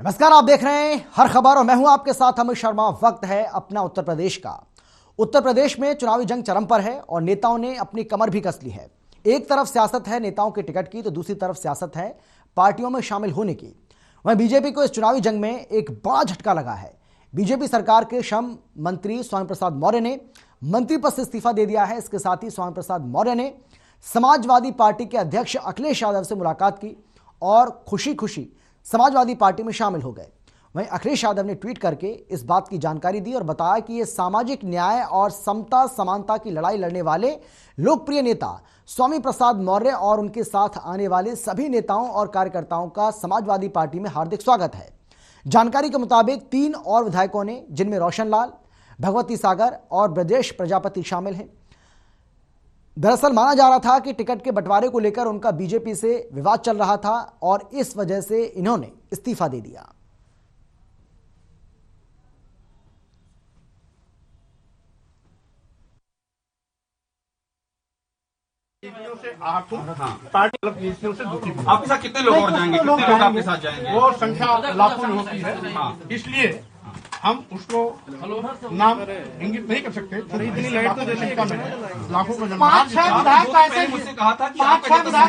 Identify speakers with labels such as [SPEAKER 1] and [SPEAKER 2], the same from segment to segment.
[SPEAKER 1] नमस्कार, आप देख रहे हैं हर खबर और मैं हूं आपके साथ अमित शर्मा। वक्त है अपना उत्तर प्रदेश का। उत्तर प्रदेश में चुनावी जंग चरम पर है और नेताओं ने अपनी कमर भी कस ली है। एक तरफ सियासत है नेताओं के टिकट की, तो दूसरी तरफ सियासत है पार्टियों में शामिल होने की। वहीं बीजेपी को इस चुनावी जंग में एक बड़ा झटका लगा है। बीजेपी सरकार के श्रम मंत्री स्वामी प्रसाद मौर्य ने मंत्री पद से इस्तीफा दे दिया है। इसके साथ ही स्वामी प्रसाद मौर्य ने समाजवादी पार्टी के अध्यक्ष अखिलेश यादव से मुलाकात की और खुशी खुशी समाजवादी पार्टी में शामिल हो गए। वहीं अखिलेश यादव ने ट्वीट करके इस बात की जानकारी दी और बताया कि ये सामाजिक न्याय और समता समानता की लड़ाई लड़ने वाले लोकप्रिय नेता स्वामी प्रसाद मौर्य और उनके साथ आने वाले सभी नेताओं और कार्यकर्ताओं का समाजवादी पार्टी में हार्दिक स्वागत है। जानकारी के मुताबिक 3 और विधायकों ने, जिनमें रोशन लाल, भगवती सागर और ब्रजेश प्रजापति शामिल हैं। दरअसल माना जा रहा था कि टिकट के बंटवारे को लेकर उनका बीजेपी से विवाद चल रहा था और इस वजह से इन्होंने इस्तीफा दे दिया।
[SPEAKER 2] आपके साथ कितने लोग और जाएंगे? कितने लोग आपके साथ जाएंगे?
[SPEAKER 3] वो संख्या लाखों में होती है, इसलिए हम उसको नाम इंगित नहीं कर सकते। इतनी लाइट तो जैसे कम है, लाखों का जन्म।
[SPEAKER 2] आपने मुझसे कहा था कि आपका कितना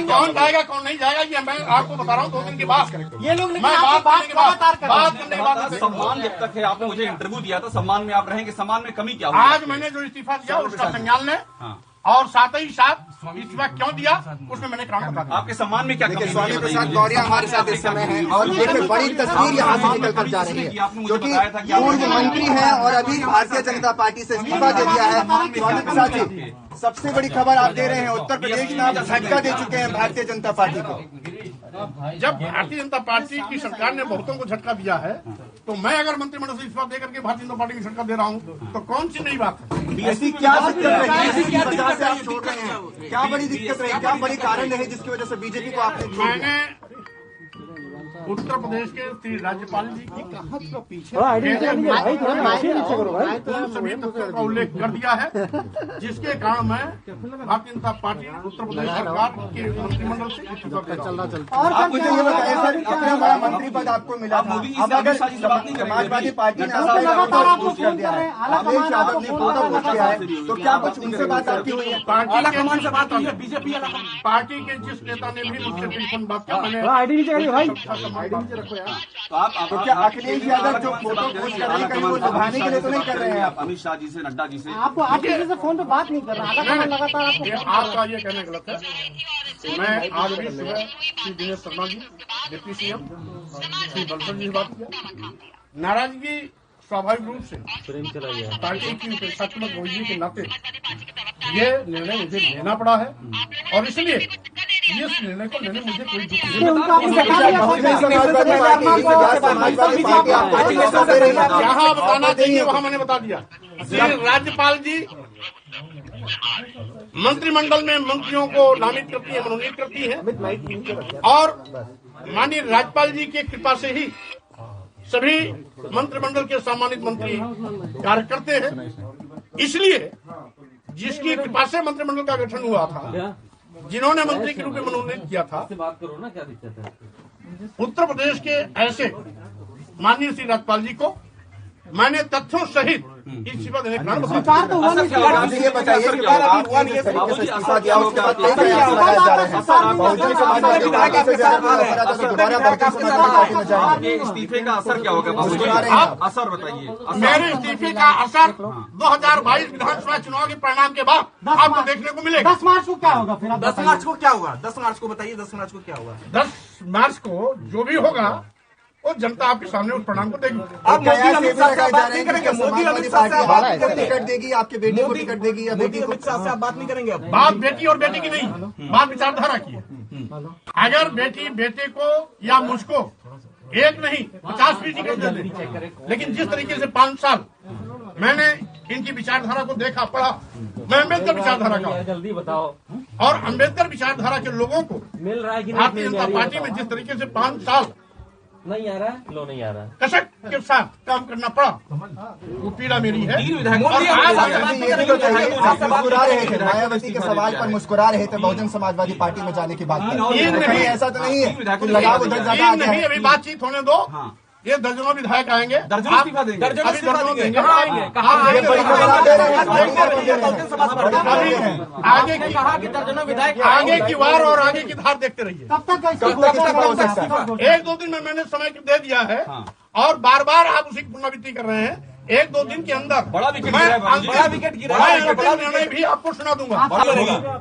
[SPEAKER 3] कौन जाएगा कौन नहीं जाएगा ये मैं आपको बता रहा हूँ। 2 दिन की बात करेंगे ये लोग। मैं बात करने के बाद
[SPEAKER 2] सम्मान जब तक है, आपने मुझे इंटरव्यू दिया था, सम्मान में आप रहेंगे। सम्मान में कमी क्या हुई?
[SPEAKER 3] आज मैंने जो इस्तीफा दिया उसका संज्ञान लें और साथ ही साथ इस्तीफा क्यों दिया उसमें मैंने कारण बता दिया।
[SPEAKER 2] आपके सम्मान में क्या कमी?
[SPEAKER 4] स्वामी प्रसाद मौर्य हमारे साथ इस समय हैं और देखिए बड़ी तस्वीर यहाँ से निकल कर जा रही है, जो कि पूर्व मंत्री हैं और अभी भारतीय जनता पार्टी से इस्तीफा दे दिया है। स्वामी प्रसाद जी, सबसे बड़ी खबर आप दे रहे हैं, उत्तर प्रदेश में आप झटका दे चुके हैं भारतीय जनता पार्टी को।
[SPEAKER 3] जब भारतीय जनता पार्टी की सरकार ने बहुतों को झटका दिया है, तो मैं अगर मंत्रिमंडल से इस्तीफा देकर के भारतीय जनता पार्टी की झटका दे रहा हूँ तो कौन सी नई बात है?
[SPEAKER 4] ऐसी क्या दिक्कत रही है से आप छोड़ रहे हैं? क्या बड़ी दिक्कत रही, क्या बड़ी कारण रहे जिसकी वजह से बीजेपी को आपने छोड़ दिया?
[SPEAKER 3] मैंने उत्तर प्रदेश के श्री राज्यपाल जी की सभी तथ्यों का उल्लेख कर दिया है, जिसके कारण मैं भारतीय जनता पार्टी उत्तर प्रदेश सरकार के मंत्रिमंडल से इस्तीफा दे रहा हूं।
[SPEAKER 4] आप मुझे ये बताइए सर, इतना बड़ा मंत्री पद आपको मिला था, अब अगर समाजवादी पार्टी ने आपका पोस्ट कर दिया है, अखिलेश यादव ने फोटो पोस्ट किया है, तो क्या कुछ उनसे बात आपकी हुई है?
[SPEAKER 3] पार्टी के जिस नेता ने भी मुझसे टेलीफोन बात किया, मैंने
[SPEAKER 4] तो क्या अखिलेश यादव जो फोटो पोस्ट कर रहे हैं कहीं वो लुभाने के लिए तो नहीं कर रहे हैं? आप
[SPEAKER 2] अमित शाह जी से, नड्डा जी से
[SPEAKER 5] आपको आरटीसी से फोन पे बात नहीं कर रहा लगातार
[SPEAKER 3] आपका ये कहना गलत है। मैं आज भी सुबह श्री दिनेश शर्मा जी, डिप्टी सीएम श्री बंसल जी से बात किया। नाराजगी स्वाभाविक रूप से पार्टी की उपेक्षात्मक रवैये के नाते ये निर्णय मुझे लेना पड़ा है और इसलिए इस निर्णय को लेने मुझे कोई दुख नहीं। जहाँ बताना चाहिए वहाँ मैंने बता दिया। राज्यपाल जी मंत्रिमंडल में मंत्रियों को नामित करती है, मनोनीत करती है और माननीय राज्यपाल जी की कृपा से ही सभी मंत्रिमंडल के सम्मानित मंत्री कार्य करते हैं। इसलिए जिसकी कृपा से मंत्रिमंडल का गठन हुआ था, जिन्होंने मंत्री के रूप में मनोनीत किया था,
[SPEAKER 5] बात करो ना, क्या दिक्कत है?
[SPEAKER 3] उत्तर प्रदेश के ऐसे माननीय श्री राज्यपाल जी को मैंने तथ्यों सहित इस्तीफा देने का कारण बताया।
[SPEAKER 4] ये बताइए कि आप जिस तरीके से इस्तीफा दिया उसके बाद कई प्रयास लगाए जा रहे हैं, बहुजन समाजवादी पार्टी से दोबारा बहुजन समाजवादी पार्टी में जाएंगे।
[SPEAKER 2] इस्तीफे का असर क्या होगा बाबू जी? असर बताइए।
[SPEAKER 3] मेरे इस्तीफे का असर 2022 विधानसभा चुनाव के परिणाम के बाद आपको देखने को मिलेगा।
[SPEAKER 5] 10 मार्च को क्या होगा फिर?
[SPEAKER 2] 10 मार्च को क्या होगा? 10 मार्च को बताइए, 10 मार्च को क्या होगा?
[SPEAKER 3] 10 मार्च को जो भी होगा वो जनता आपके सामने उस परिणाम को देगी।
[SPEAKER 4] आप मोदी अमित शाह से बात नहीं करेंगे? मोदी अमित शाह से आपको टिकट देगी, आपके बेटे को टिकट देगी या बेटी को?
[SPEAKER 2] अमित शाह से आप बात नहीं करेंगे?
[SPEAKER 3] बात बेटी और बेटी की नहीं, बात विचारधारा की है। अगर बेटी बेटे को या मुझको एक नहीं 50 भी टिकट दे दे, लेकिन जिस तरीके से 5 साल मैंने इनकी विचारधारा को देखा, पढ़ा, मैं अम्बेडकर विचारधारा का
[SPEAKER 5] जल्दी बताओ।
[SPEAKER 3] और अम्बेडकर विचारधारा के लोगों को
[SPEAKER 5] मिल रहा है कि
[SPEAKER 3] भारतीय जनता पार्टी में जिस तरीके से 5 साल
[SPEAKER 5] नहीं आ रहा है, लो नहीं आ रहा है।
[SPEAKER 3] कसक के साथ काम करना पड़ा, वो पीड़ा मेरी है।
[SPEAKER 2] तीन विधायक
[SPEAKER 3] और आज
[SPEAKER 4] ये भी तो चाहिए, आप मुस्कुरा रहे थे मायावती के सवाल पर, मुस्कुरा रहे थे बहुजन समाजवादी पार्टी में जाने की बात कर।
[SPEAKER 3] नहीं,
[SPEAKER 4] ऐसा तो नहीं है कि लगाव उधर ज्यादा आ गया
[SPEAKER 3] नहीं,
[SPEAKER 4] है।
[SPEAKER 3] अभी बातचीत होने दो। ये दर्जनों विधायक आएंगे,
[SPEAKER 2] दर्जनों इस्तीफा देंगे।
[SPEAKER 3] अभी दर्जनों देंगे।
[SPEAKER 4] ये बड़ी खबर आप दे रहे हैं।
[SPEAKER 3] आगे की
[SPEAKER 5] कहा कि दर्जनों विधायक
[SPEAKER 3] आगे की वार और आगे की धार देखते रहिए।
[SPEAKER 5] कब तक
[SPEAKER 4] इस्तीफा हो सकता है?
[SPEAKER 3] 1-2 दिन में मैंने समय दे दिया है और बार बार आप उसी की पुनरावृत्ति कर रहे हैं। 1-2 दिन के अंदर
[SPEAKER 2] बड़ा विकेट
[SPEAKER 3] मैं
[SPEAKER 2] गिरा है बाबूजी।
[SPEAKER 3] बड़ा विकेट गिरा है, अंतिम निर्णय भी आपको सुना दूंगा।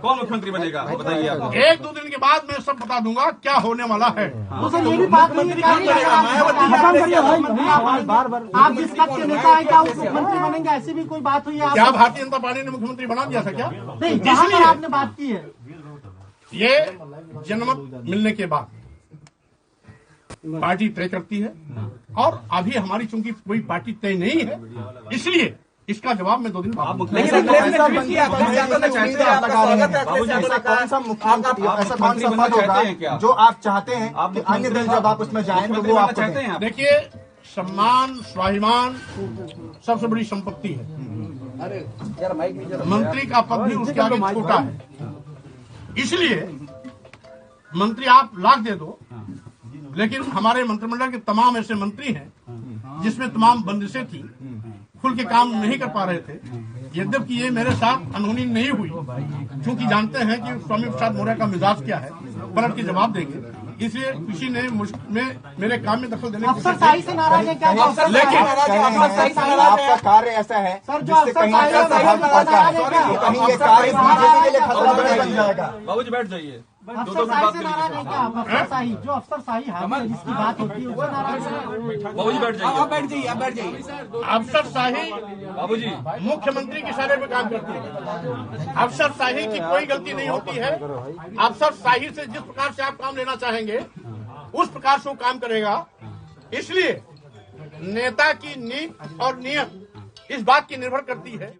[SPEAKER 2] कौन मुख्यमंत्री बनेगा बताइए आप।
[SPEAKER 3] 1-2 दिन के बाद मैं सब बता दूंगा क्या होने वाला है।
[SPEAKER 5] सर ये भी बात नहीं है, आप जिस पद के नेता है क्या मुख्यमंत्री बनेंगे, ऐसी भी कोई बात हुई है?
[SPEAKER 3] क्या भारतीय जनता पार्टी ने मुख्यमंत्री बना दिया था क्या?
[SPEAKER 5] नहीं, जहाँ पर आपने बात की है।
[SPEAKER 3] ये जनमत मिलने के बाद पार्टी तय करती है और अभी हमारी चूंकि कोई पार्टी तय नहीं है, इसलिए इसका जवाब मैं 2 दिन बाद दूंगा।
[SPEAKER 4] ऐसा कौन सा मुख्यमंत्री, ऐसा कौन सा पद होगा जो आप चाहते हैं कि अन्य दल जब आप उसमें जाएं तो वो आपको
[SPEAKER 2] चाहते
[SPEAKER 3] दें?
[SPEAKER 2] हैं आप।
[SPEAKER 3] देखिए, सम्मान स्वाभिमान सबसे बड़ी संपत्ति है। मंत्री का पद भी उसके आगे छोटा है, इसलिए मंत्री आप लाख दे दो, लेकिन हमारे मंत्रिमंडल के तमाम ऐसे मंत्री हैं जिसमें तमाम बंदिशें थी, खुल के काम नहीं कर पा रहे थे। यद्यपि ये मेरे साथ अनहोनी नहीं हुई, क्योंकि जानते हैं कि स्वामी प्रसाद मौर्य का मिजाज क्या है, पलट के जवाब देंगे, इसलिए किसी ने मेरे काम में दखल देने की
[SPEAKER 5] अफसर शाही से नाराज है क्या?
[SPEAKER 4] आपका कार्य ऐसा है जिससे कहीं कहीं ये कार्य बीजेपी के लिए खतरा बन जाएगा।
[SPEAKER 2] बाबूजी बैठ जाइए।
[SPEAKER 5] अफसर शाही से नाराज है क्या? अफसर शाही, जो अफसर शाही हावी जिसकी बात होती है उससे नाराज है?
[SPEAKER 2] बाबूजी बैठ जाइए। आप बैठ जाइए।
[SPEAKER 3] अफसर शाही
[SPEAKER 2] बाबूजी
[SPEAKER 3] मुख्यमंत्री के इशारे पे काम करती है। अफसर शाही की कोई गलती नहीं होती है। अफसर शाही से जिस प्रकार से आप काम लेना चाहेंगे उस प्रकार से वो काम करेगा। इसलिए नेता की नीति और नियम इस बात की निर्भर करती है।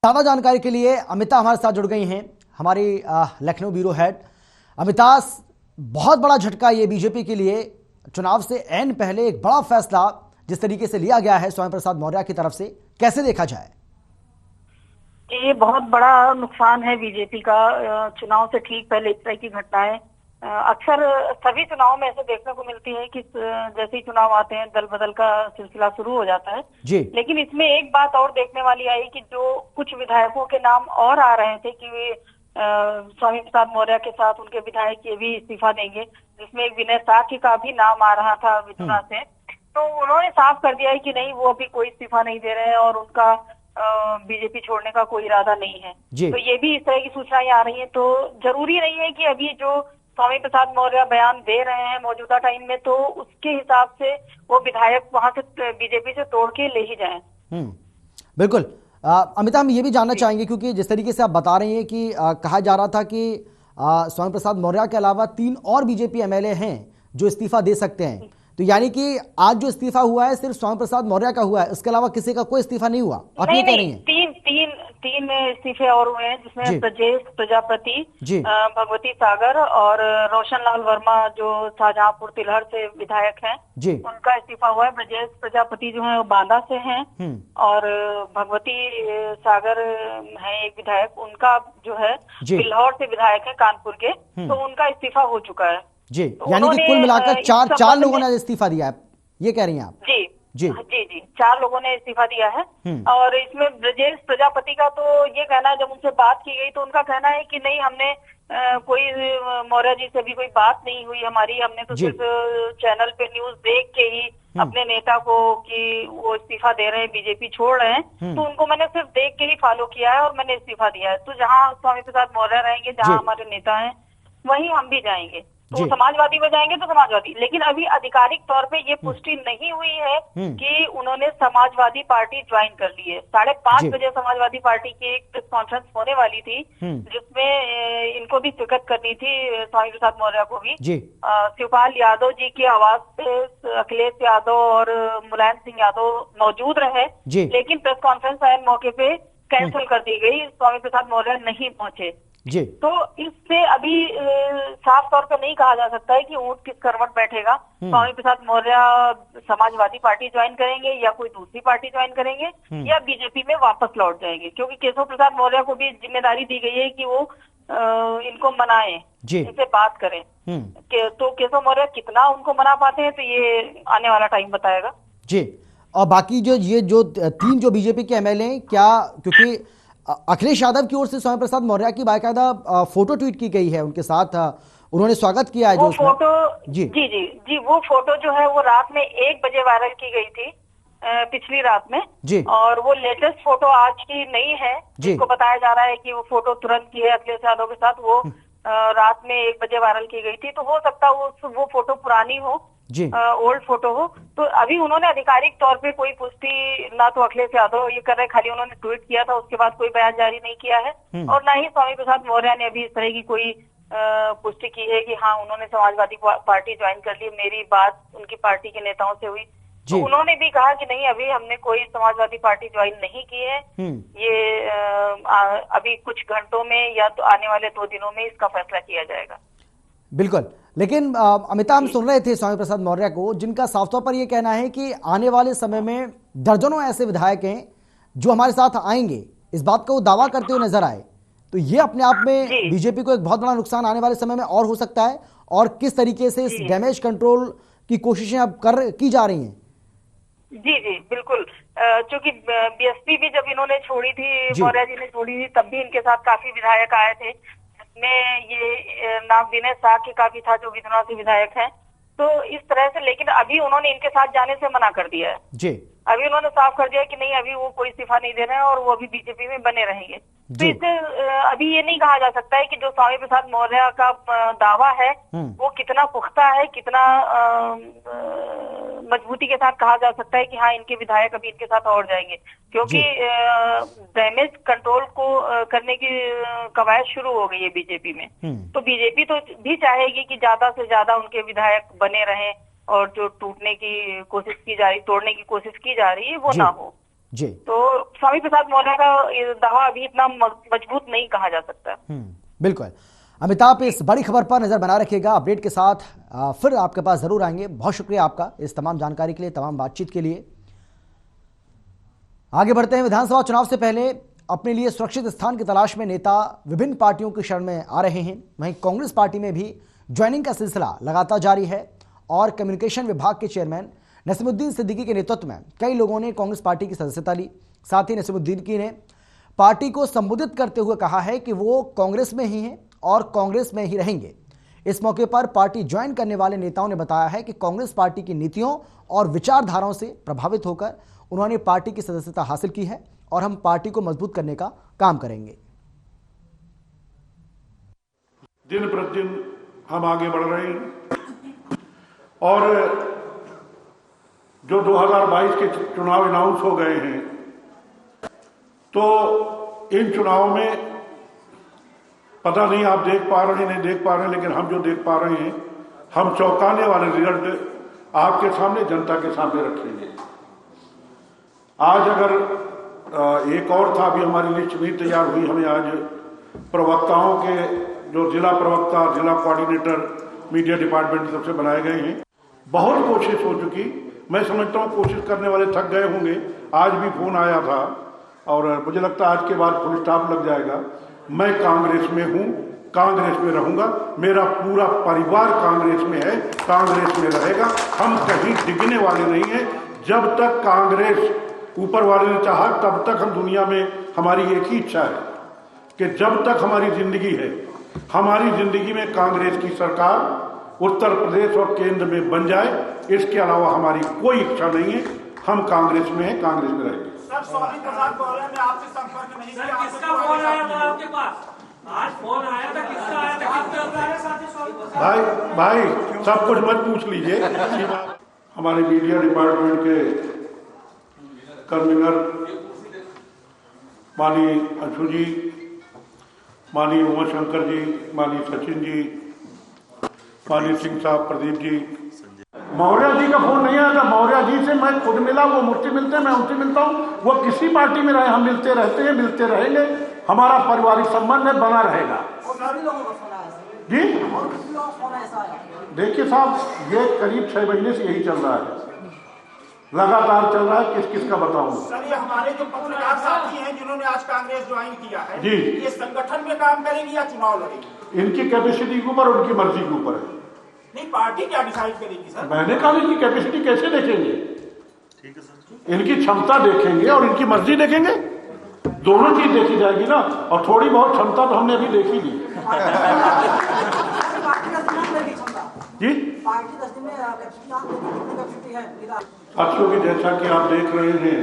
[SPEAKER 1] ज्यादा जानकारी के लिए अमिता हमारे साथ जुड़ गई हैं, हमारी लखनऊ ब्यूरो हेड। अमिता, बहुत बड़ा झटका ये बीजेपी के लिए, चुनाव से ऐन पहले एक बड़ा फैसला जिस तरीके से लिया गया है स्वामी प्रसाद मौर्य की तरफ से, कैसे देखा जाए?
[SPEAKER 6] ये बहुत बड़ा नुकसान है बीजेपी का। चुनाव से ठीक पहले इस तरह की घटनाएं अक्सर सभी चुनाव में ऐसे देखने को मिलती है कि जैसे ही चुनाव आते हैं दल बदल का सिलसिला शुरू हो जाता है
[SPEAKER 1] जी।
[SPEAKER 6] लेकिन इसमें एक बात और देखने वाली आई कि जो कुछ विधायकों के नाम और आ रहे थे कि वे स्वामी प्रसाद मौर्य के साथ उनके विधायक ये भी इस्तीफा देंगे, जिसमें एक विनय साखी का भी नाम आ रहा था विधुना से, तो उन्होंने साफ कर दिया है कि नहीं, वो अभी कोई इस्तीफा नहीं दे रहे हैं और उनका बीजेपी छोड़ने का कोई इरादा नहीं है। तो ये भी इस तरह की सूचनाएं आ रही हैं। तो जरूरी नहीं है कि अभी जो स्वामी प्रसाद मौर्य बयान दे रहे हैं मौजूदा टाइम में तो उसके हिसाब से वो विधायक वहां से बीजेपी से तोड़ के ले ही जाएं।
[SPEAKER 1] बिल्कुल। अमिता, हम ये भी जानना चाहेंगे क्योंकि जिस तरीके से आप बता रही हैं कि कहा जा रहा था कि स्वामी प्रसाद मौर्य के अलावा 3 और बीजेपी एमएलए हैं जो इस्तीफा दे सकते हैं, तो यानी कि आज जो इस्तीफा हुआ है सिर्फ स्वामी प्रसाद मौर्य का हुआ है, इसके अलावा किसी का कोई इस्तीफा नहीं हुआ, आप ये कह रही हैं?
[SPEAKER 6] तीन इस्तीफे और हुए हैं, जिसमें ब्रजेश प्रजापति, भगवती सागर और रोशन लाल वर्मा जो शाहजहांपुर तिलहर से विधायक हैं, उनका इस्तीफा हुआ है। ब्रजेश प्रजापति जो है वो बांदा से हैं और भगवती सागर है एक विधायक, उनका जो है तिलहर से विधायक है कानपुर के, तो उनका इस्तीफा हो चुका है
[SPEAKER 1] जी। यानी कि कुल मिलाकर चार लोगों ने इस्तीफा दिया है, ये कह रही हैं आप?
[SPEAKER 6] जी जी जी जी 4 लोगों ने इस्तीफा दिया है। और इसमें ब्रजेश प्रजापति का तो ये कहना है, जब उनसे बात की गई तो उनका कहना है कि नहीं, हमने कोई मौर्य जी से भी कोई बात नहीं हुई हमारी, हमने तो सिर्फ चैनल पे न्यूज देख के ही अपने नेता को कि वो इस्तीफा दे रहे हैं, बीजेपी छोड़ रहे हैं, तो उनको मैंने सिर्फ देख के ही फॉलो किया है और मैंने इस्तीफा दिया है। तो जहाँ स्वामी प्रसाद मौर्य रहेंगे, जहाँ हमारे नेता हैं, वहीं हम भी जाएंगे। तो समाजवादी में जाएंगे तो समाजवादी, लेकिन अभी आधिकारिक तौर पे ये पुष्टि नहीं हुई है कि उन्होंने समाजवादी पार्टी ज्वाइन कर ली है। 5:30 बजे समाजवादी पार्टी की एक प्रेस कॉन्फ्रेंस होने वाली थी, जिसमें इनको भी शिरकत करनी थी, स्वामी प्रसाद मौर्य को भी। शिवपाल यादव जी की आवाज पे अखिलेश यादव और मुलायम सिंह यादव मौजूद रहे, लेकिन प्रेस कॉन्फ्रेंस मौके पे कैंसिल कर दी गई, स्वामी प्रसाद मौर्य नहीं पहुंचे।
[SPEAKER 1] जी।
[SPEAKER 6] तो इससे अभी साफ तौर पर नहीं कहा जा सकता है कि ऊंट किस करवट बैठेगा। स्वामी प्रसाद मौर्य समाजवादी पार्टी ज्वाइन करेंगे या कोई दूसरी पार्टी ज्वाइन करेंगे या बीजेपी में वापस लौट जाएंगे, क्योंकि केशव प्रसाद मौर्य को भी जिम्मेदारी दी गई है कि वो इनको मनाएं, इनसे बात करें। तो केशव मौर्य कितना उनको मना पाते हैं तो ये आने वाला टाइम बताएगा
[SPEAKER 1] जी। और बाकी जो तीन जो बीजेपी के एमएलए हैं, क्या, क्योंकि अखिलेश यादव की ओर से स्वामी प्रसाद मौर्य की बाकायदा फोटो ट्वीट की गई है, उनके साथ उन्होंने स्वागत किया है।
[SPEAKER 6] वो
[SPEAKER 1] जो
[SPEAKER 6] फोटो
[SPEAKER 1] जी
[SPEAKER 6] जी जी जी वो फोटो जो है वो रात में 1 बजे वायरल की गई थी, पिछली रात में
[SPEAKER 1] जी।
[SPEAKER 6] और वो लेटेस्ट फोटो आज की नहीं है, जिसको बताया जा रहा है कि वो फोटो तुरंत की है अखिलेश यादव के साथ, वो रात में 1 बजे वायरल की गई थी। तो हो सकता है वो फोटो पुरानी हो, ओल्ड फोटो हो। तो अभी उन्होंने आधिकारिक तौर पे कोई पुष्टि ना तो अखिलेश यादव ये कर रहे, खाली उन्होंने ट्वीट किया था, उसके बाद कोई बयान जारी नहीं किया है। और ना ही स्वामी प्रसाद मौर्य ने अभी इस तरह की कोई पुष्टि की है कि हाँ उन्होंने समाजवादी पार्टी ज्वाइन कर ली, मेरी बात उनकी पार्टी के नेताओं से हुई। तो उन्होंने भी कहा कि नहीं, अभी हमने कोई समाजवादी पार्टी ज्वाइन नहीं की है, ये अभी कुछ घंटों में या तो आने वाले 2 दिनों में इसका फैसला किया जाएगा।
[SPEAKER 1] बिल्कुल। लेकिन अमिता, हम सुन रहे थे स्वामी प्रसाद मौर्य को, जिनका साफ तौर पर यह कहना है कि आने वाले समय में दर्जनों ऐसे विधायक हैं जो हमारे साथ आएंगे, इस बात का वो दावा करते हुए नजर आए। तो ये अपने आप में बीजेपी को एक बहुत बड़ा नुकसान आने वाले समय में और हो सकता है, और किस तरीके से इस डैमेज कंट्रोल की कोशिशें अब की जा रही हैं।
[SPEAKER 6] जी जी बिल्कुल, क्योंकि बीएसपी भी जब इन्होंने छोड़ी थी, मौर्य जी ने छोड़ी थी, तब भी इनके साथ काफी विधायक आए थे, जिसमें ये नाम विनय शाह का भी था जो विधनौर से विधायक हैं। तो इस तरह से, लेकिन अभी उन्होंने इनके साथ जाने से मना कर दिया है जी। अभी उन्होंने साफ कर दिया कि नहीं, अभी वो कोई इस्तीफा नहीं दे रहे हैं और वो अभी बीजेपी में बने रहेंगे। तो इससे अभी ये नहीं कहा जा सकता है कि जो स्वामी प्रसाद मौर्य का दावा है वो कितना पुख्ता है, कितना मजबूती के साथ कहा जा सकता है कि हाँ इनके विधायक अभी इनके साथ और जाएंगे, क्योंकि डैमेज कंट्रोल को करने की कवायद शुरू हो गई है बीजेपी में। तो बीजेपी तो भी चाहेगी कि ज्यादा से ज्यादा उनके विधायक बने रहें और जो टूटने की कोशिश की जा रही, तोड़ने की कोशिश की जा रही है, वो ना हो जी। तो स्वामी प्रसाद मौर्य का दावा अभी इतना मजबूत नहीं कहा जा सकता।
[SPEAKER 1] बिल्कुल। अमिताभ, इस बड़ी खबर पर नजर बना रखिएगा, अपडेट के साथ फिर आपके पास जरूर आएंगे। बहुत शुक्रिया आपका इस तमाम जानकारी के लिए, तमाम बातचीत के लिए। आगे बढ़ते हैं। विधानसभा चुनाव से पहले अपने लिए सुरक्षित स्थान की तलाश में नेता विभिन्न पार्टियों की शरण में आ रहे हैं। वहीं कांग्रेस पार्टी में भी ज्वाइनिंग का सिलसिला लगातार जारी है और कम्युनिकेशन विभाग के चेयरमैन नसीमुद्दीन सिद्दीकी के नेतृत्व में कई लोगों ने कांग्रेस पार्टी की सदस्यता ली। साथ ही नसीमुद्दीन ने पार्टी को संबोधित करते हुए कहा है कि वो कांग्रेस में ही हैं और कांग्रेस में ही रहेंगे। इस मौके पर पार्टी ज्वाइन करने वाले नेताओं ने बताया है कि कांग्रेस पार्टी की नीतियों और विचारधाराओं से प्रभावित होकर उन्होंने पार्टी की सदस्यता हासिल की है और हम पार्टी को मजबूत करने का काम करेंगे।
[SPEAKER 3] दिन प्रतिदिन हम आगे बढ़ रहे हैं और जो 2022 के चुनाव अनाउंस हो गए हैं, तो इन चुनावों में पता नहीं आप देख पा रहे हैं नहीं देख पा रहे हैं, लेकिन हम जो देख पा रहे हैं, हम चौंकाने वाले रिजल्ट आपके सामने, जनता के सामने रखेंगे। आज अगर एक और था, अभी हमारी लिस्ट नहीं तैयार हुई, हमें आज प्रवक्ताओं के जो जिला प्रवक्ता, जिला कोऑर्डिनेटर मीडिया डिपार्टमेंट की तरफ से बनाए गए हैं, बहुत कोशिश हो चुकी। मैं समझता हूँ कोशिश करने वाले थक गए होंगे। आज भी फोन आया था और मुझे लगता है आज के बाद फुल स्टॉप लग जाएगा। मैं कांग्रेस में हूँ, कांग्रेस में रहूंगा, मेरा पूरा परिवार कांग्रेस में है, कांग्रेस में रहेगा। हम कहीं डिगने वाले नहीं हैं। जब तक कांग्रेस ऊपर वाले ने चाहा, तब तक हम दुनिया में, हमारी एक ही इच्छा है कि जब तक हमारी जिंदगी है, हमारी जिंदगी में कांग्रेस की सरकार उत्तर प्रदेश और केंद्र में बन जाए। इसके अलावा हमारी कोई इच्छा नहीं है। हम कांग्रेस में हैं, कांग्रेस में रहेंगे।
[SPEAKER 2] सर, स्वामी प्रसाद मौर्य ने आपसे संपर्क नहीं किया? किसका फोन आया था आपके पास? आज फोन आया था, किसका आया था?
[SPEAKER 3] भाई सब कुछ मत पूछ लीजिए। हमारे मीडिया डिपार्टमेंट के कन्वीनर माननीय अंशु जी, माननीय उमा शंकर जी, माननीय सचिन जी, माननीय सिंह साहब, प्रदीप जी, मौर्य जी का फोन नहीं आया था। मौर्य जी से मैं खुद मिला, वो मुझसे मिलते हैं, मैं उनसे मिलता हूँ। वो किसी पार्टी में रहे, हम मिलते रहते हैं, मिलते रहेंगे। हमारा पारिवारिक संबंध है, बना रहेगा। सर जी देखिए साहब, ये करीब 6 महीने से यही चल रहा है, लगातार चल रहा है। किस किस का बताऊं
[SPEAKER 2] सर? ये हमारे जो पत्रकार साथी हैं जिन्होंने आज कांग्रेस ज्वाइन किया है
[SPEAKER 3] जी,
[SPEAKER 2] ये संगठन में काम करेंगे या चुनाव लड़ेंगे?
[SPEAKER 3] इनकी कैपेसिटी के ऊपर, उनकी मर्जी के ऊपर है।
[SPEAKER 2] नहीं, पार्टी क्या डिसाइड करेगी सर?
[SPEAKER 3] मैंने कहा इनकी कैपेसिटी कैसे देखेंगे, इनकी क्षमता देखेंगे और इनकी मर्जी देखेंगे, दोनों चीज देखी जाएगी ना। और थोड़ी बहुत क्षमता तो हमने अभी देखी ली जी। साथियों की जैसा कि आप देख रहे हैं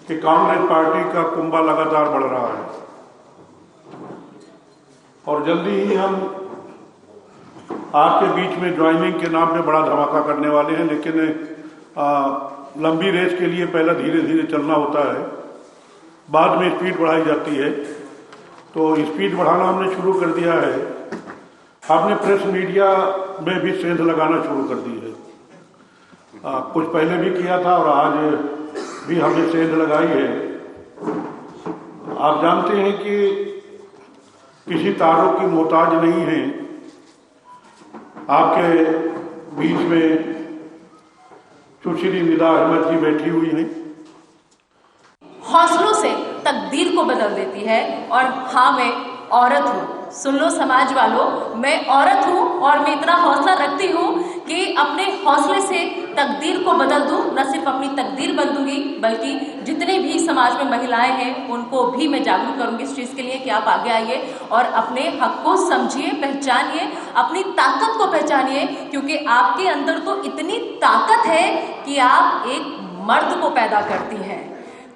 [SPEAKER 3] कि कांग्रेस पार्टी का कुंभा लगातार बढ़ रहा है और जल्दी ही हम आपके बीच में ज्वाइनिंग के नाम पे बड़ा धमाका करने वाले हैं। लेकिन लंबी रेस के लिए पहले धीरे धीरे चलना होता है, बाद में स्पीड बढ़ाई जाती है। तो स्पीड बढ़ाना हमने शुरू कर दिया है। हमने प्रेस मीडिया में भी सेंध लगाना शुरू कर दी है। कुछ पहले भी किया था और आज भी हमने सेंध लगाई है। आप जानते हैं कि किसी तारुफ की मोहताज नहीं है। आपके बीच में सुश्री निदा अहमद जी बैठी हुई हैं।
[SPEAKER 7] हौसलों से तकदीर को बदल देती है। और हाँ, मैं औरत हूँ, सुन लो समाज वालों, मैं औरत हूँ और मैं इतना हौसला रखती हूँ कि अपने हौसले से तकदीर को बदल दूँ। न सिर्फ अपनी तकदीर बदलूंगी बल्कि जितने भी समाज में महिलाएं हैं उनको भी मैं जागरूक करूंगी इस चीज़ के लिए कि आप आगे आइए और अपने हक को समझिए, पहचानिए, अपनी ताकत को पहचानिए, क्योंकि आपके अंदर तो इतनी ताकत है कि आप एक मर्द को पैदा करती हैं।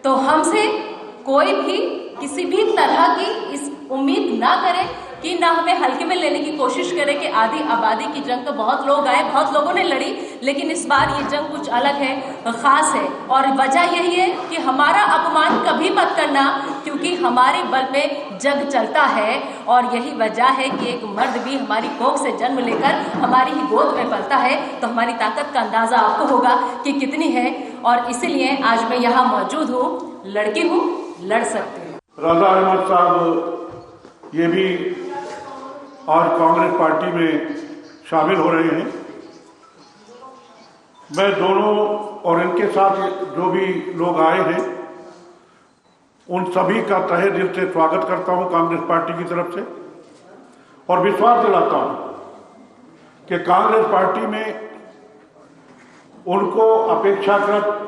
[SPEAKER 7] तो हमसे कोई भी किसी भी तरह की इस उम्मीद ना करे कि ना हमें हल्के में लेने की कोशिश करें कि आधी आबादी की जंग तो बहुत लोग आए, बहुत लोगों ने लड़ी, लेकिन इस बार ये जंग कुछ अलग है, खास है। और वजह यही है कि हमारा अपमान कभी मत करना, क्योंकि हमारे बल पे जग चलता है। और यही वजह है कि एक मर्द भी हमारी कोख से जन्म लेकर हमारी ही गोद में पलता है, तो हमारी ताकत का अंदाजा आपको होगा कि कितनी है। और इसीलिए आज मैं यहाँ मौजूद हूँ, लड़की हूँ, लड़ सकती हूँ।
[SPEAKER 3] रजा अहमद साहब ये भी आज कांग्रेस पार्टी में शामिल हो रहे हैं। मैं दोनों और इनके साथ जो भी लोग आए हैं उन सभी का तहे दिल से स्वागत करता हूं कांग्रेस पार्टी की तरफ से, और विश्वास दिलाता हूं कि कांग्रेस पार्टी में उनको अपेक्षाकृत।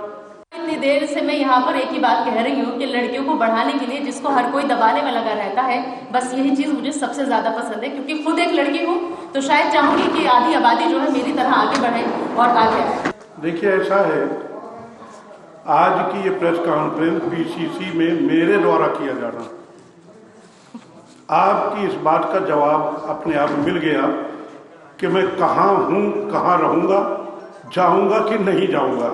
[SPEAKER 7] इतनी देर से मैं यहाँ पर एक ही बात कह रही हूँ कि लड़कियों को बढ़ाने के लिए जिसको हर कोई दबाने में लगा रहता है, बस यही चीज़ मुझे सबसे ज़्यादा पसंद है, क्योंकि खुद एक लड़की हूँ तो शायद चाहूँगी कि आधी आबादी जो है मेरी तरह आगे बढ़े और आगे आए।
[SPEAKER 3] देखिए ऐसा है, आज की ये प्रेस कॉन्फ्रेंस बीसीसी में मेरे द्वारा किया जा रहा, आपकी इस बात का जवाब अपने आप मिल गया कि मैं कहाँ हूँ, कहाँ रहूँगा, जाऊँगा कि नहीं जाऊँगा।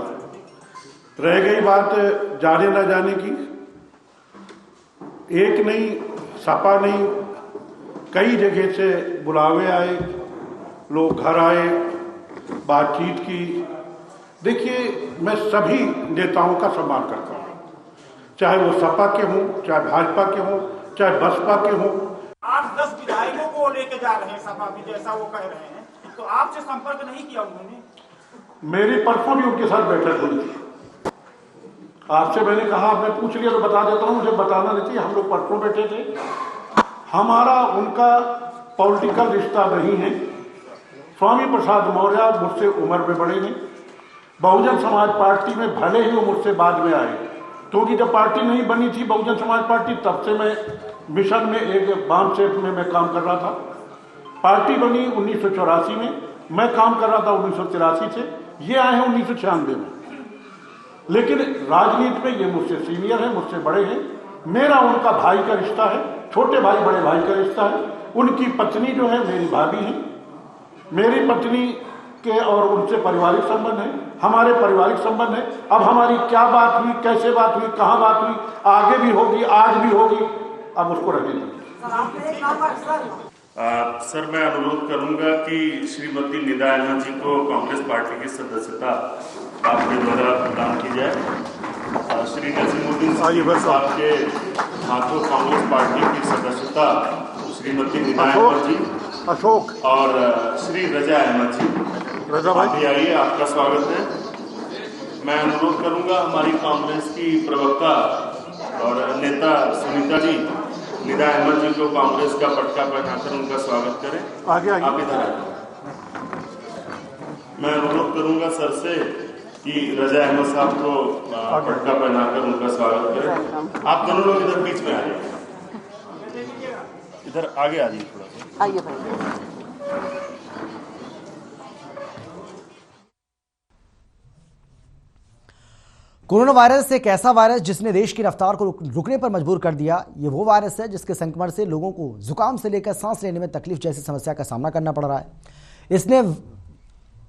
[SPEAKER 3] रह गई बात जाने ना जाने की, एक नहीं, सपा नहीं, कई जगह से बुलावे आए, लोग घर आए, बातचीत की। देखिए मैं सभी नेताओं का सम्मान करता हूँ, चाहे वो सपा के हों, चाहे भाजपा के हों, चाहे बसपा के हों।
[SPEAKER 2] 8-10 विधायकों को लेके जा रहे हैं सपा में, जैसा वो कह रहे हैं, तो आपसे संपर्क नहीं किया उन्होंने?
[SPEAKER 3] मेरी परसों भी उनके साथ बैठक हुई थी। आपसे मैंने कहा, आपने पूछ लिया तो बता देता हूँ, मुझे बताना नहीं चाहिए। हम लोग परसों बैठे थे। हमारा उनका पॉलिटिकल रिश्ता नहीं है। स्वामी प्रसाद मौर्य मुझसे उम्र में बड़े हैं। बहुजन समाज पार्टी में भले ही वो मुझसे बाद में आए, क्योंकि जब पार्टी नहीं बनी थी बहुजन समाज पार्टी, तब से मैं मिशन में एक बाम सेठ में मैं काम कर रहा था। पार्टी बनी 1984 में, मैं काम कर रहा था 1983 से, ये आए हैं 1996 में। लेकिन राजनीति में ये मुझसे सीनियर है, मुझसे बड़े हैं। मेरा उनका भाई का रिश्ता है, छोटे भाई बड़े भाई का रिश्ता है। उनकी पत्नी जो है मेरी भाभी है। मेरी पत्नी के और उनसे पारिवारिक संबंध है, हमारे पारिवारिक संबंध है। अब हमारी क्या बात हुई, कैसे बात हुई, कहाँ बात हुई, आगे भी होगी, आज भी होगी, अब उसको रहने दीजिए।
[SPEAKER 8] सर मैं अनुरोध करूंगा कि श्रीमती निदा अहमद जी को कांग्रेस पार्टी की सदस्यता आपके द्वारा प्रदान की जाए। श्री नजीमुद्दीन साहब के हाथों कांग्रेस पार्टी की सदस्यता श्रीमती निदा अहमद जी
[SPEAKER 3] अशोक
[SPEAKER 8] और श्री रजा अहमद जी अभी आइए, आपका स्वागत है। मैं अनुरोध करूंगा हमारी कांग्रेस की प्रवक्ता और नेता सुनीता जी निदा अहमद जी को कांग्रेस का पटका पहनाकर उनका स्वागत करें।
[SPEAKER 3] आगे
[SPEAKER 8] आप इधर आइए। मैं अनुरोध करूंगा सर से कि रजा अहमद साहब को पटका पहनाकर उनका स्वागत करें। आप दोनों लोग इधर बीच में आइए, इधर आगे आ जाइए थोड़ा सा।
[SPEAKER 6] आइए भाई।
[SPEAKER 1] कोरोना वायरस एक ऐसा वायरस जिसने देश की रफ्तार को रुकने पर मजबूर कर दिया। ये वो वायरस है जिसके संक्रमण से लोगों को जुकाम से लेकर सांस लेने में तकलीफ जैसी समस्या का सामना करना पड़ रहा है। इसने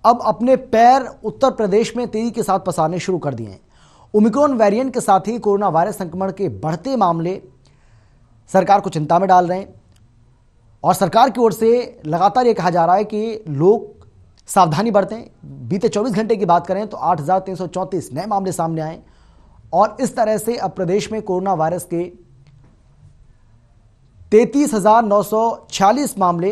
[SPEAKER 1] अब अपने पैर उत्तर प्रदेश में तेजी के साथ पसारने शुरू कर दिए हैं। ओमिक्रॉन वेरिएंट के साथ ही कोरोना वायरस संक्रमण के बढ़ते मामले सरकार को चिंता में डाल रहे हैं और सरकार की ओर से लगातार ये कहा जा रहा है कि लोग सावधानी बरतें। बीते 24 घंटे की बात करें तो 8,334 नए मामले सामने आए और इस तरह से अब प्रदेश में कोरोना वायरस के 33,946 मामले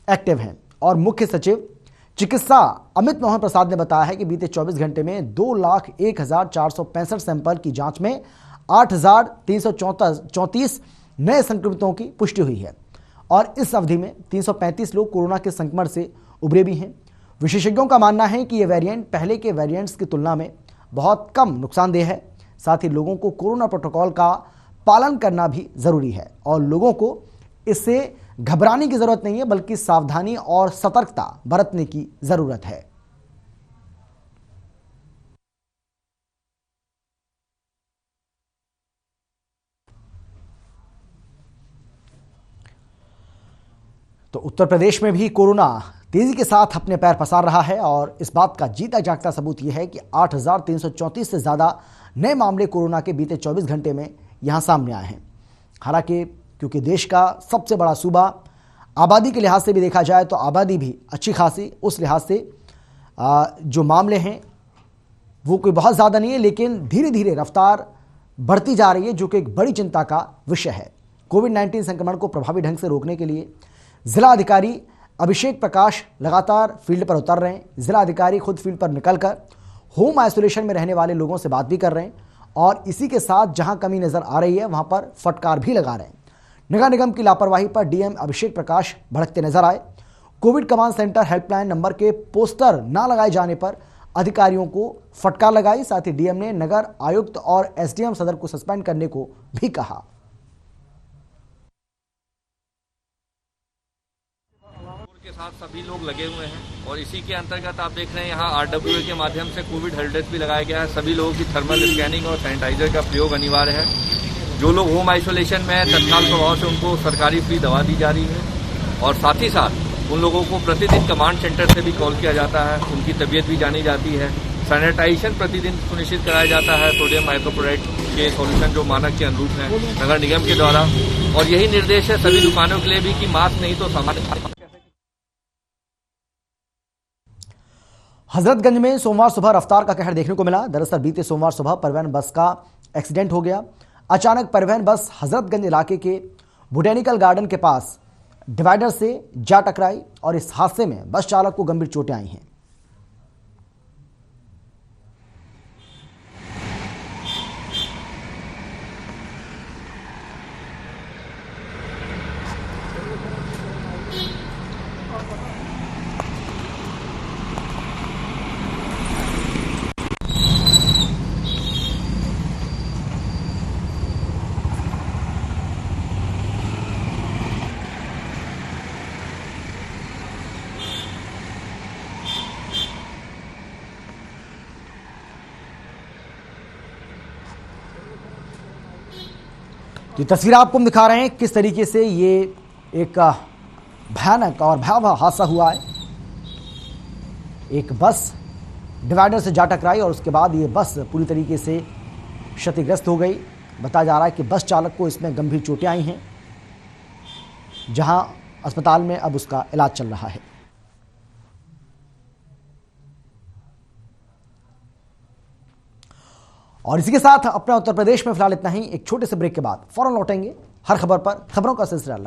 [SPEAKER 1] एक्टिव हैं। और मुख्य सचिव चिकित्सा अमित मोहन प्रसाद ने बताया है कि बीते 24 घंटे में 2,01,465 सैंपल की जांच में 8,334 नए संक्रमितों की पुष्टि हुई है और इस अवधि में 335 लोग कोरोना के संक्रमण से उभरे भी हैं। विशेषज्ञों का मानना है कि यह वेरिएंट पहले के वेरिएंट्स की तुलना में बहुत कम नुकसानदेह है। साथ ही लोगों को कोरोना प्रोटोकॉल का पालन करना भी जरूरी है और लोगों को इससे घबराने की जरूरत नहीं है, बल्कि सावधानी और सतर्कता बरतने की जरूरत है। तो उत्तर प्रदेश में भी कोरोना तेजी के साथ अपने पैर पसार रहा है और इस बात का जीता जागता सबूत यह है कि 8,334 से ज़्यादा नए मामले कोरोना के बीते 24 घंटे में यहां सामने आए हैं। हालांकि क्योंकि देश का सबसे बड़ा सूबा, आबादी के लिहाज से भी देखा जाए तो आबादी भी अच्छी खासी, उस लिहाज से जो मामले हैं वो कोई बहुत ज़्यादा नहीं है, लेकिन धीरे धीरे रफ्तार बढ़ती जा रही है, जो कि एक बड़ी चिंता का विषय है। कोविड-19 संक्रमण को प्रभावी ढंग से रोकने के लिए जिला अधिकारी अभिषेक प्रकाश लगातार फील्ड पर उतर रहे हैं। जिला अधिकारी खुद फील्ड पर निकलकर होम आइसोलेशन में रहने वाले लोगों से बात भी कर रहे हैं और इसी के साथ जहां कमी नजर आ रही है वहां पर फटकार भी लगा रहे हैं। नगर निगम की लापरवाही पर डीएम अभिषेक प्रकाश भड़कते नजर आए। Covid command centre helpline number के पोस्टर न लगाए जाने पर अधिकारियों को फटकार लगाई। साथ ही डीएम ने नगर आयुक्त और एसडीएम सदर को सस्पेंड करने को भी कहा।
[SPEAKER 9] के साथ सभी लोग लगे हुए हैं और इसी के अंतर्गत आप देख रहे हैं यहाँ आरडब्ल्यूए के माध्यम से कोविड हेल्प डेस्क भी लगाया गया है। सभी लोगों की थर्मल स्कैनिंग और सैनिटाइजर का प्रयोग अनिवार्य है। जो लोग होम आइसोलेशन में है तत्काल प्रभाव से उनको सरकारी फ्री दवा दी जा रही है और साथ ही साथ उन लोगों को प्रतिदिन कमांड सेंटर से भी कॉल किया जाता है, उनकी तबीयत भी जानी जाती है। सैनिटाइजेशन प्रतिदिन सुनिश्चित कराया जाता है सोडियम हाइड्रोक्लोराइड के सॉल्यूशन जो मानक के अनुरूप हैं नगर निगम के द्वारा। और यही निर्देश है सभी दुकानों के लिए भी कि मास्क नहीं तो सामान्य।
[SPEAKER 1] हजरतगंज में सोमवार सुबह रफ्तार का कहर देखने को मिला। दरअसल बीते सोमवार सुबह परिवहन बस का एक्सीडेंट हो गया। अचानक परिवहन बस हजरतगंज इलाके के बोटेनिकल गार्डन के पास डिवाइडर से जा टकराई और इस हादसे में बस चालक को गंभीर चोटें आई हैं। ये तस्वीर आपको हम दिखा रहे हैं किस तरीके से ये एक भयानक और भयावह हादसा हुआ है। एक बस डिवाइडर से जा टकराई और उसके बाद ये बस पूरी तरीके से क्षतिग्रस्त हो गई। बताया जा रहा है कि बस चालक को इसमें गंभीर चोटें आई हैं, जहां अस्पताल में अब उसका इलाज चल रहा है। और इसी के साथ अपना उत्तर प्रदेश में फिलहाल इतना ही। एक छोटे से ब्रेक के बाद फौरन लौटेंगे हर खबर पर खबरों का सिलसिला।